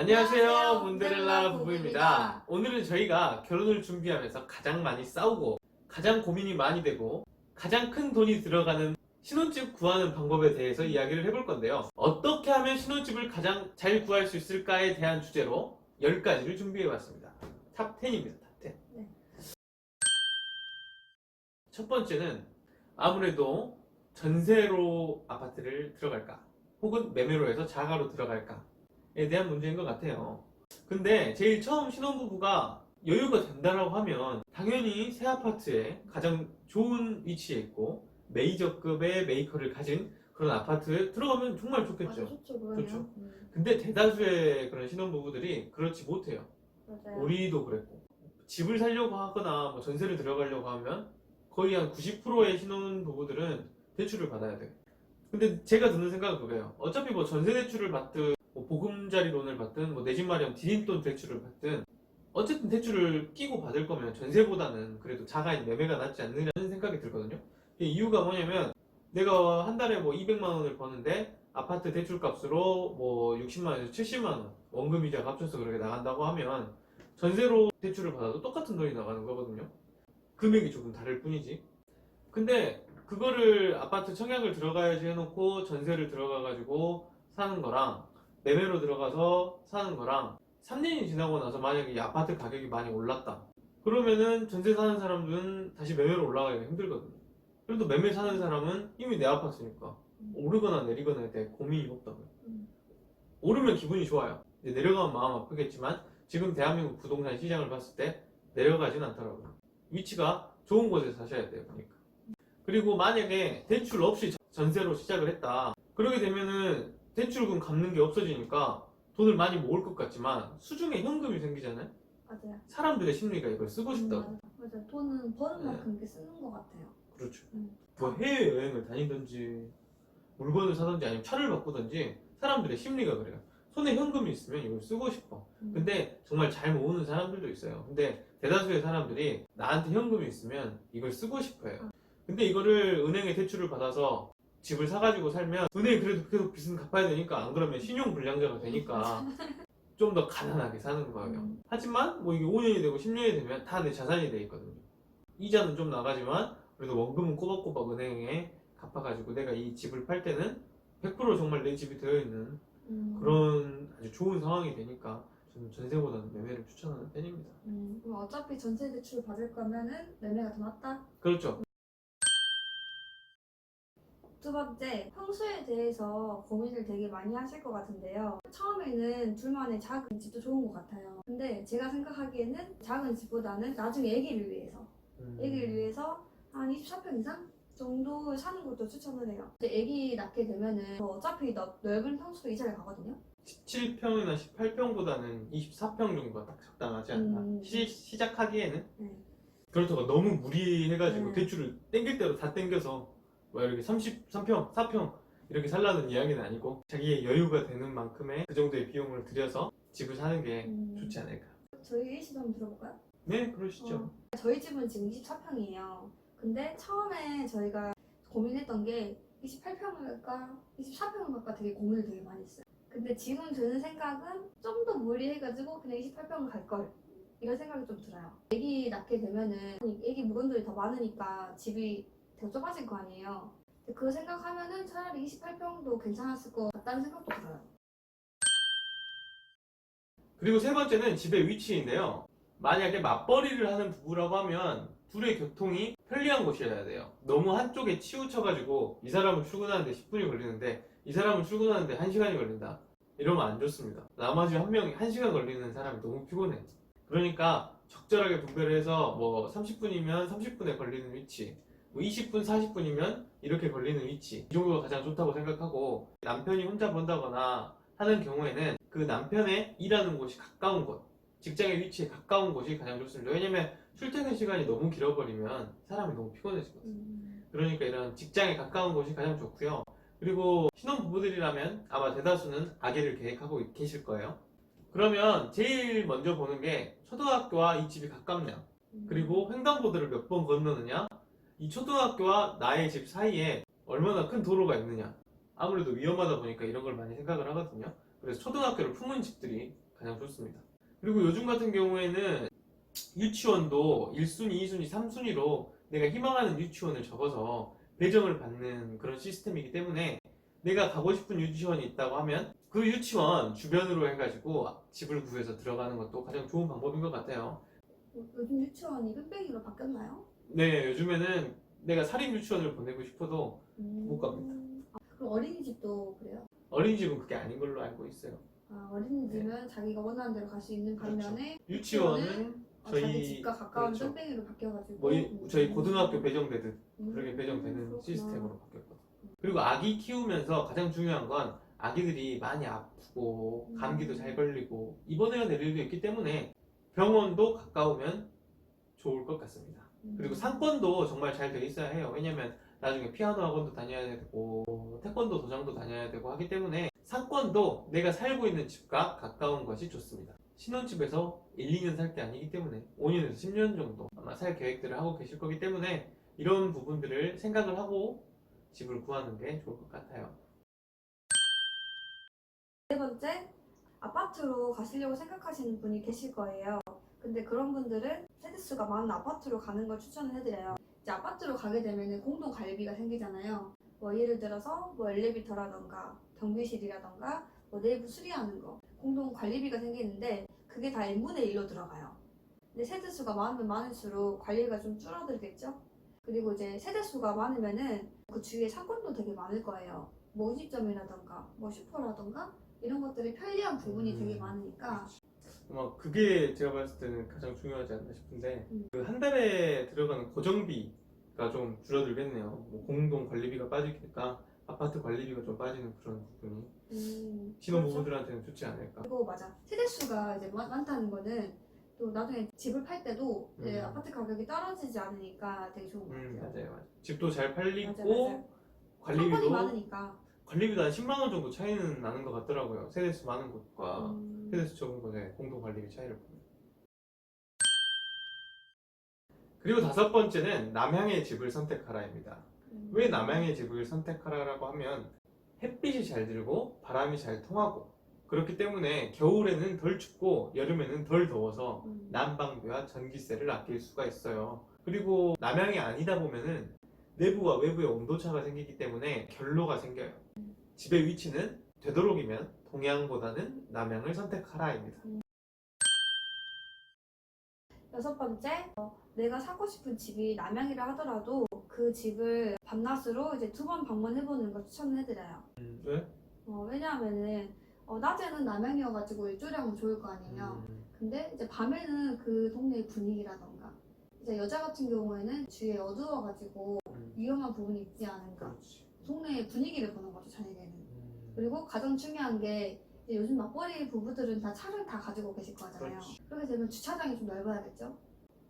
안녕하세요, 몬데렐라 부부입니다. 오늘은 저희가 결혼을 준비하면서 가장 많이 싸우고 가장 고민이 많이 되고 가장 큰 돈이 들어가는 신혼집 구하는 방법에 대해서 이야기를 해볼 건데요. 어떻게 하면 신혼집을 가장 잘 구할 수 있을까에 대한 주제로 10가지를 준비해봤습니다. 탑 10입니다. 탑 10. 네. 첫 번째는 아무래도 전세로 아파트를 들어갈까 혹은 매매로 해서 자가로 들어갈까에 대한 문제인 것 같아요. 근데 제일 처음 신혼부부가 여유가 된다라고 하면 당연히 새 아파트에 가장 좋은 위치에 있고 메이저급의 메이커를 가진 그런 아파트에 들어가면 정말 좋겠죠. 아주 좋죠, 그러면. 좋죠. 근데 대다수의 그런 신혼부부들이 그렇지 못해요. 맞아요. 우리도 그랬고 집을 살려고 하거나 뭐 전세를 들어가려고 하면 거의 한 90%의 신혼부부들은 대출을 받아야 돼요. 근데 제가 드는 생각은 그거예요. 어차피 뭐 전세 대출을 받든 뭐 보금자리 론을 받든 뭐 내 집 마련 디딤돈 대출을 받든 어쨌든 대출을 끼고 받을 거면 전세보다는 그래도 자가인 매매가 낫지 않느냐는 생각이 들거든요. 이유가 뭐냐면 내가 한 달에 뭐 200만 원을 버는데 아파트 대출 값으로 뭐 60만 원에서 70만 원 원금 이자가 합쳐서 그렇게 나간다고 하면 전세로 대출을 받아도 똑같은 돈이 나가는 거거든요. 금액이 조금 다를 뿐이지. 근데 그거를 아파트 청약을 들어가야지 해놓고 전세를 들어가가지고 사는 거랑 매매로 들어가서 사는 거랑 3년이 지나고 나서 만약에 이 아파트 가격이 많이 올랐다 그러면은 전세 사는 사람들은 다시 매매로 올라가기가 힘들거든요. 그래도 매매 사는 사람은 이미 내 아파트니까 오르거나 내리거나에 대해 고민이 없다고요. 오르면 기분이 좋아요. 이제 내려가면 마음 아프겠지만 지금 대한민국 부동산 시장을 봤을 때 내려가진 않더라고요. 위치가 좋은 곳에 사셔야 돼요. 그러니까. 그리고 만약에 대출 없이 전세로 시작을 했다 그러게 되면은 대출금 갚는 게 없어지니까 돈을 많이 모을 것 같지만 수중에 현금이 생기잖아요. 맞아요. 사람들의 심리가 이걸 쓰고 싶다고. 맞아요. 돈은 버는 네. 만큼 이렇게 쓰는 것 같아요. 그렇죠. 뭐 해외여행을 다니든지 물건을 사든지 아니면 차를 바꾸든지 사람들의 심리가 그래요. 손에 현금이 있으면 이걸 쓰고 싶어. 근데 정말 잘 모으는 사람들도 있어요. 근데 대다수의 사람들이 나한테 현금이 있으면 이걸 쓰고 싶어 해요. 근데 이거를 은행에 대출을 받아서 집을 사가지고 살면 은행이 그래도 계속 빚은 갚아야 되니까 안 그러면 신용불량자가 되니까 좀 더 가난하게 사는 거예요. 하지만 뭐 이게 5년이 되고 10년이 되면 다 내 자산이 돼 있거든요. 이자는 좀 나가지만 그래도 원금은 꼬박꼬박 은행에 갚아가지고 내가 이 집을 팔 때는 100% 정말 내 집이 되어 있는 그런 아주 좋은 상황이 되니까 저는 전세보다는 매매를 추천하는 편입니다. 그럼 어차피 전세 대출 받을 거면은 매매가 더 낫다? 그렇죠. 두 번째, 평수에 대해서 고민을 되게 많이 하실 것 같은데요. 처음에는 둘만의 작은 집도 좋은 것 같아요. 근데 제가 생각하기에는 작은 집보다는 나중에 아기를 위해서 아기를 위해서 한 24평 이상 정도 사는 것도 추천을 해요. 근데 아기 낳게 되면은 어차피 넓은 평수로 이사를 가거든요. 17평이나 18평보다는 24평 정도가 딱 적당하지 않나. 시작하기에는. 그렇다고 너무 무리해가지고 대출을 땡길 대로 다 땡겨서 뭐 이렇게 33평, 4평 이렇게 살라는 이야기는 아니고 자기의 여유가 되는 만큼의 그 정도의 비용을 들여서 집을 사는 게 좋지 않을까. 저희 일시도 한번 들어볼까요? 네, 그러시죠. 저희 집은 지금 24평이에요. 근데 처음에 저희가 고민했던 게 28평을 갈까 24평을 갈까 되게 고민을 되게 많이 했어요. 근데 지금 드는 생각은 좀 더 무리해가지고 그냥 28평을 갈걸 이런 생각이 좀 들어요. 애기 낳게 되면은 애기 물건들이 더 많으니까 집이 더 좁아질 거 아니에요. 근데 그거 생각하면은 차라리 28평도 괜찮았을 것 같다는 생각도 들어요. 그리고 세 번째는 집의 위치인데요. 만약에 맞벌이를 하는 부부라고 하면 둘의 교통이 편리한 곳이어야 돼요. 너무 한쪽에 치우쳐가지고 이 사람은 출근하는데 10분이 걸리는데 이 사람은 출근하는데 1시간이 걸린다. 이러면 안 좋습니다. 나머지 한 명이 1시간 걸리는 사람이 너무 피곤해. 그러니까 적절하게 분배를 해서 뭐 30분이면 30분에 걸리는 위치, 뭐 20분, 40분이면 이렇게 걸리는 위치, 이 정도가 가장 좋다고 생각하고 남편이 혼자 번다거나 하는 경우에는 그 남편의 일하는 곳이 가까운 곳, 직장의 위치에 가까운 곳이 가장 좋습니다. 왜냐면 출퇴근 시간이 너무 길어버리면 사람이 너무 피곤해지거든요. 그러니까 이런 직장에 가까운 곳이 가장 좋고요. 그리고 신혼부부들이라면 아마 대다수는 아기를 계획하고 계실 거예요. 그러면 제일 먼저 보는 게 초등학교와 이 집이 가깝냐, 그리고 횡단보도를 몇 번 건너느냐, 이 초등학교와 나의 집 사이에 얼마나 큰 도로가 있느냐. 아무래도 위험하다 보니까 이런 걸 많이 생각을 하거든요. 그래서 초등학교를 품은 집들이 가장 좋습니다. 그리고 요즘 같은 경우에는 유치원도 1순위, 2순위, 3순위로 내가 희망하는 유치원을 적어서 배정을 받는 그런 시스템이기 때문에 내가 가고 싶은 유치원이 있다고 하면 그 유치원 주변으로 해가지고 집을 구해서 들어가는 것도 가장 좋은 방법인 것 같아요. 요즘 유치원이 뺑뺑이로 바뀌었나요? 네, 요즘에는 내가 사립 유치원을 보내고 싶어도 못 갑니다. 그럼 어린이집도 그래요? 어린이집은 그게 아닌 걸로 알고 있어요. 어린이집은 자기가 원하는 대로 갈 수 있는 반면에 유치원은 자기 집과 가까운 그렇죠. 뺑뺑이로 바뀌어가지고 뭐 저희 고등학교 배정되듯 음, 그렇게 배정되는 그렇구나. 시스템으로 바뀌었거든. 그리고 아기 키우면서 가장 중요한 건 아기들이 많이 아프고 감기도 잘 걸리고 입원해야 될 일도 있기 때문에 병원도 가까우면 좋을 것 같습니다. 그리고 상권도 정말 잘 돼 있어야 해요. 왜냐면 나중에 피아노 학원도 다녀야 되고 태권도 도장도 다녀야 되고 하기 때문에 상권도 내가 살고 있는 집과 가까운 것이 좋습니다. 신혼집에서 1, 2년 살 게 아니기 때문에 5년에서 10년 정도 아마 살 계획들을 하고 계실 거기 때문에 이런 부분들을 생각을 하고 집을 구하는 게 좋을 것 같아요. 네 번째, 아파트로 가시려고 생각하시는 분이 계실 거예요. 근데 그런 분들은 세대수가 많은 아파트로 가는 걸 추천을 해드려요. 이제 아파트로 가게 되면 공동 관리비가 생기잖아요. 뭐 예를 들어서 뭐 엘리베이터라던가 경비실이라던가 뭐 내부 수리하는 거 공동 관리비가 생기는데 그게 다 n분의 1로 들어가요. 근데 세대수가 많으면 많을수록 관리가 좀 줄어들겠죠? 그리고 이제 세대수가 많으면은 그 주위에 상권도 되게 많을 거예요. 뭐 음식점이라던가 뭐 슈퍼라던가 이런 것들이 편리한 부분이 되게 많으니까 아마 그게 제가 봤을 때는 가장 중요하지 않나 싶은데 그 한 달에 들어가는 고정비가 좀 줄어들겠네요. 뭐 공동 관리비가 빠지니까 아파트 관리비가 좀 빠지는 그런 부분이 신혼부부들한테는 좋지 않을까. 그리고 맞아. 세대수가 이제 많다는 거는 또 나중에 집을 팔 때도 이제 아파트 가격이 떨어지지 않으니까 되게 좋은 것 같아요. 맞아요. 집도 잘 팔리고 맞아요. 상권이 관리비도 많으니까. 한 10만 원 정도 차이는 나는 것 같더라고요. 세대수 많은 곳과 세대수 적은 곳의 공동 관리비 차이를 보면. 그리고 다섯 번째는 남향의 집을 선택하라입니다. 왜 남향의 집을 선택하라라고 하면 햇빛이 잘 들고 바람이 잘 통하고 그렇기 때문에 겨울에는 덜 춥고 여름에는 덜 더워서 난방비와 전기세를 아낄 수가 있어요. 그리고 남향이 아니다 보면은 내부와 외부의 온도차가 생기기 때문에 결로가 생겨요. 집의 위치는 되도록이면 동향보다는 남향을 선택하라입니다. 여섯 번째, 내가 사고 싶은 집이 남향이라 하더라도 그 집을 밤낮으로 이제 2번 방문해보는 걸 추천해드려요. 왜? 왜냐하면은 낮에는 남향이어가지고 일조량은 좋을 거 아니에요. 근데 이제 밤에는 그 동네의 분위기라던가 이제 여자 같은 경우에는 주위에 어두워가지고 위험한 부분이 있지 않은가. 그렇지. 동네의 분위기를 보는 거죠, 저녁에는. 그리고 가장 중요한 게 이제 요즘 맞벌이 부부들은 다 차를 다 가지고 계실 거잖아요. 그렇지. 그렇게 되면 주차장이 좀 넓어야겠죠.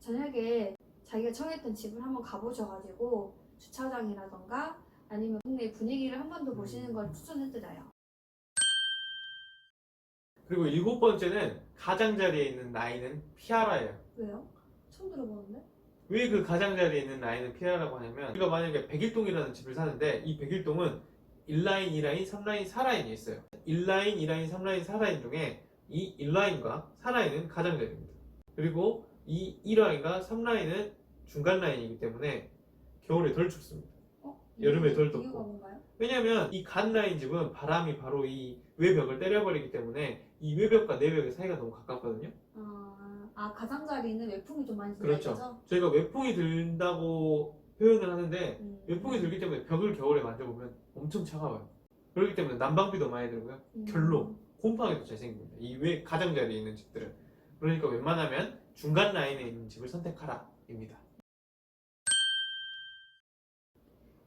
저녁에 자기가 정했던 집을 한번 가보셔가지고 주차장이라던가 아니면 동네 분위기를 한 번 더 보시는 걸 추천해드려요. 그리고 일곱 번째는 가장자리에 있는 라인은 피하라예요. 왜요? 처음 들어보는데? 왜 그 가장자리에 있는 라인은 피하라고 하냐면 우리가 만약에 101동이라는 집을 사는데 이 101동은 1라인, 2라인, 3라인, 4라인이 있어요. 1라인, 2라인, 3라인, 4라인 중에 이 1라인과 4라인은 가장자리입니다. 그리고 이 2라인과 3라인은 중간 라인이기 때문에 겨울에 덜 춥습니다. 여름에 덜 덥고. 이유가 뭔가요? 왜냐면 이 간 라인 집은 바람이 바로 이 외벽을 때려버리기 때문에 이 외벽과 내벽의 사이가 너무 가깝거든요. 가장자리는 외풍이 좀 많이 든다 그렇죠. 이거죠? 저희가 외풍이 든다고 표현을 하는데 외풍이 들기 때문에 벽을 겨울에 만져보면 엄청 차가워요. 그렇기 때문에 난방비도 많이 들고요. 결로 곰팡이도 잘 생깁니다. 이 외 가장자리에 있는 집들은. 그러니까 웬만하면 중간 라인에 있는 집을 선택하라입니다.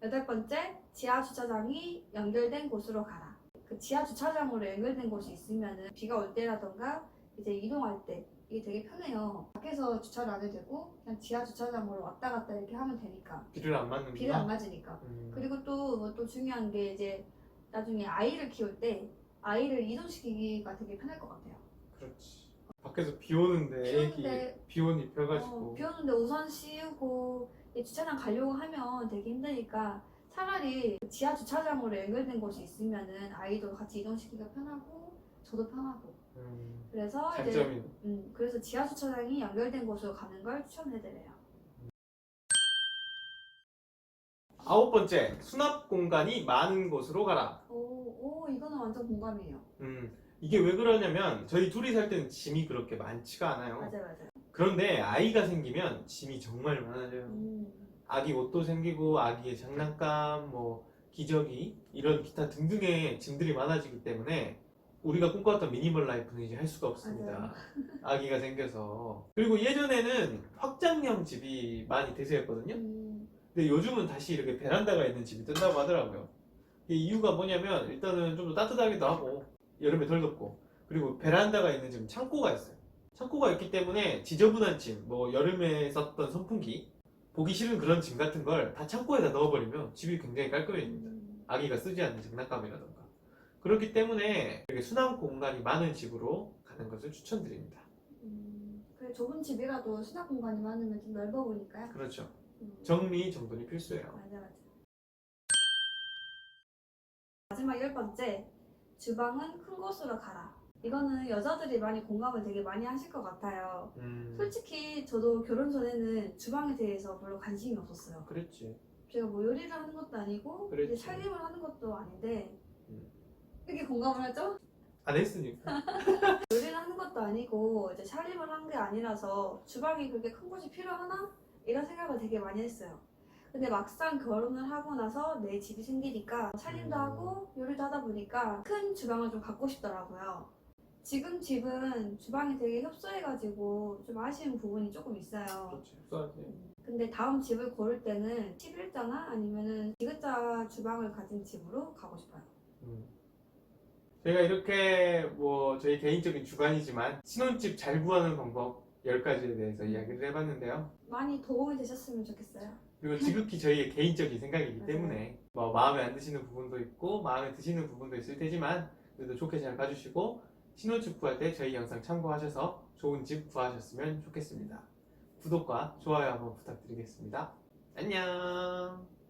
여덟 번째, 지하 주차장이 연결된 곳으로 가라. 그 지하 주차장으로 연결된 곳이 있으면은 비가 올 때라던가 이제 이동할 때 이게 되게 편해요. 밖에서 주차를 안 해도 되고 그냥 지하 주차장으로 왔다 갔다 이렇게 하면 되니까. 비를 안 맞는구나. 비를 안 맞으니까. 그리고 또 중요한 게 이제 나중에 아이를 키울 때 아이를 이동시키기가 되게 편할 것 같아요. 그렇지. 밖에서 비 오는데 애기 비 옷 입혀가지고 비 오는데 우산 씌우고 주차장 가려고 하면 되게 힘드니까 차라리 지하 주차장으로 연결된 곳이 있으면은 아이도 같이 이동시키기가 편하고 저도 편하고 그래서 장점이. 그래서 지하 주차장이 연결된 곳으로 가는 걸 추천해드려요. 9번째, 수납 공간이 많은 곳으로 가라. 오, 이거는 완전 공감이에요. 이게 왜 그러냐면 저희 둘이 살 때는 짐이 그렇게 많지가 않아요. 맞아요. 그런데 아이가 생기면 짐이 정말 많아져요. 음, 아기 옷도 생기고 아기의 장난감, 뭐 기저귀 이런 기타 등등의 짐들이 많아지기 때문에 우리가 꿈꿔왔던 미니멀 라이프는 이제 할 수가 없습니다. 맞아요. 아기가 생겨서. 그리고 예전에는 확장형 집이 많이 대세였거든요. 근데 요즘은 다시 이렇게 베란다가 있는 집이 뜬다고 하더라고요. 이게 이유가 뭐냐면 일단은 좀 더 따뜻하기도 하고 여름에 덜 덥고, 그리고 베란다가 있는 집은 창고가 있어요. 창고가 있기 때문에 지저분한 짐, 뭐 여름에 썼던 선풍기, 보기 싫은 그런 짐 같은 걸 다 창고에다 넣어버리면 집이 굉장히 깔끔해집니다. 아기가 쓰지 않는 장난감이라던가. 그렇기 때문에 이렇게 수납 공간이 많은 집으로 가는 것을 추천드립니다. 그래 좁은 집이라도 수납 공간이 많으면 좀 넓어 보니까요. 그렇죠. 음, 정리 정돈이 필수예요. 맞아. 마지막 10번째, 주방은 큰 곳으로 가라. 이거는 여자들이 많이 공감을 되게 많이 하실 것 같아요. 솔직히 저도 결혼 전에는 주방에 대해서 별로 관심이 없었어요. 그랬지. 제가 뭐 요리를 하는 것도 아니고 그랬지. 이제 살림을 하는 것도 아닌데 음. 이렇게 공감을 하죠? 안 했으니까. 요리를 하는 것도 아니고 이제 살림을 한 게 아니라서 주방이 그렇게 큰 곳이 필요하나? 이런 생각을 되게 많이 했어요. 근데 막상 결혼을 하고 나서 내 집이 생기니까 살림도 하고 요리도 하다 보니까 큰 주방을 좀 갖고 싶더라고요. 지금 집은 주방이 되게 협소해가지고 좀 아쉬운 부분이 조금 있어요. 그렇지. 흡사하지. 근데 다음 집을 고를 때는 11자나 아니면은 디귿자 주방을 가진 집으로 가고 싶어요. 제가 이렇게 뭐 저희 개인적인 주관이지만 신혼집 잘 구하는 방법 10가지에 대해서 이야기를 해봤는데요. 많이 도움이 되셨으면 좋겠어요. 그리고 지극히 저희의 개인적인 생각이기 맞아요. 때문에 뭐 마음에 안 드시는 부분도 있고 마음에 드시는 부분도 있을 테지만 그래도 좋게 잘 봐주시고 신혼집 구할 때 저희 영상 참고하셔서 좋은 집 구하셨으면 좋겠습니다. 구독과 좋아요 한번 부탁드리겠습니다. 안녕.